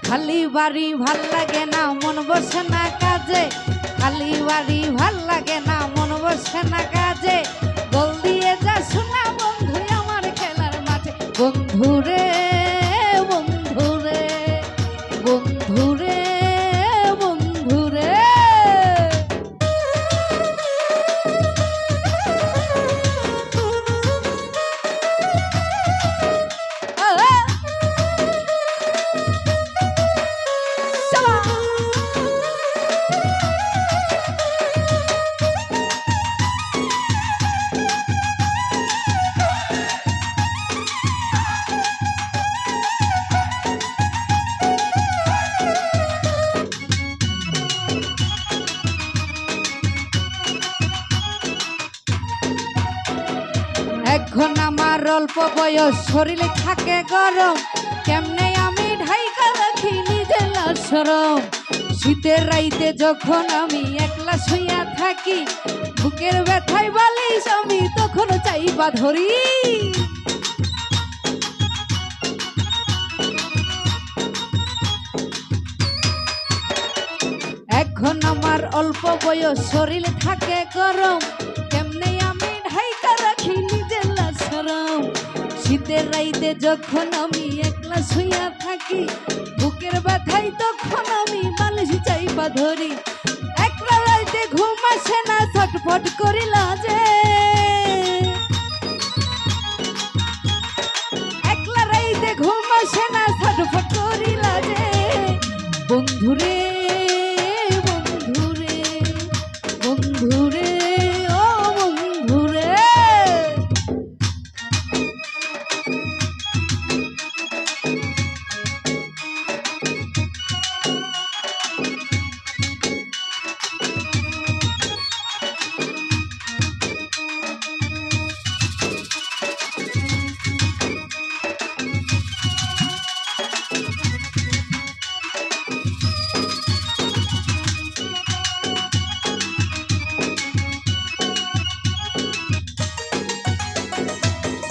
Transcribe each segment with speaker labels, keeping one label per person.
Speaker 1: খালি বাড়ি ভাল লাগে না, মন বসে না কাজে। খালি বাড়ি ভাল লাগে না, মন বসে না কাজে। গোল দিয়ে যা শোনা বন্ধু আমার খেলার মাঠে। বন্ধুরে বন্ধুরে বন্ধুরে বন্ধুরে এখন আমার অল্প বয়স, শরীরে থাকে গরম, কেমনে আমি ঢাইকা রাখি নিজের শরম। শীতের রাইতে যখন আমি একলা শুইয়া থাকি, বুকের ব্যথায় বালিশ আমি তখন চাইবা ধরি। এখন আমার অল্প বয়স, শরীরে থাকে গরম, কেমনে আমি ঢাইকা রাখি নিজের শরম। শীতের রাইতে যখন আমি একলা শুইয়া থাকি, বুকের ব্যথায় তখন আমি বালিশ চাইবা ধরি। একলা রাইতে ঘুম আসে না, ছটফট করি লাজে। একলা রাইতে ঘুম আসে না, ছটফট করি লাজে। বন্ধুরে বন্ধুরে বন্ধুরে ও বন্ধুরে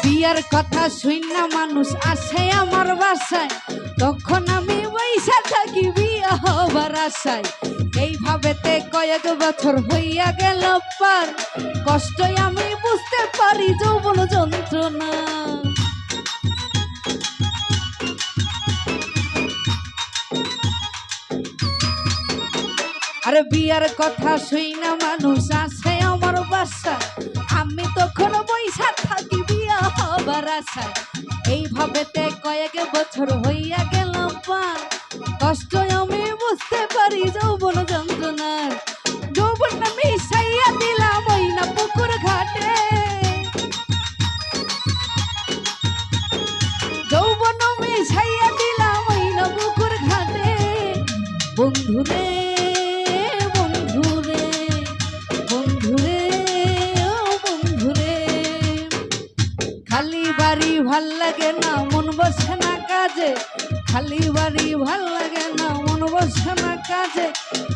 Speaker 1: বিয়ার কথা শুইনা মানুষ আসে আমার বাসায়, তখন আমি বইসা থাকি বিয়া হবার আশায়। এইভাবেতে কয়েক বছর হইয়া গেল পার, কষ্টই আমি বুঝতে পারি যৌবন যন্ত্রণা। আরে বিয়ার কথা শুইনা মানুষ আসে আমার বাসায়, আমি তখন বইসা থাকি বিয়া হবার আশায়। এইভাবেতে কয়েক বছর হইয়া গেল পার, কষ্ট আমি বুঝতে পারি যৌবন যন্ত্রণার। যৌবন আমি সাইয়া দিলাম ওই না পুকুর ঘাটে। যৌবন আমি সাইয়া দিলাম ওই না পুকুর ঘাটে। বন্ধুরে বন্ধুরে বন্ধুরে ও বন্ধুরে খালি বাড়ি ভাল লাগে না, মন বসে না কাজে। খালি বাড়ি ভাল লাগে না, মন বসে না কাজে।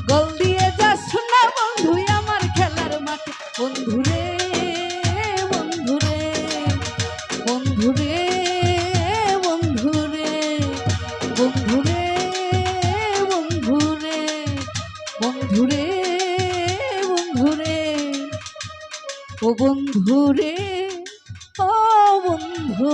Speaker 1: গোল দিয়ে যা শোনা বন্ধু আমার খেলার মাঠে। বন্ধুরে বন্ধুরে বন্ধুরে বন্ধুরে বন্ধুরে বন্ধুরে বন্ধুরে বন্ধুরে ও বন্ধুরে ও বন্ধু।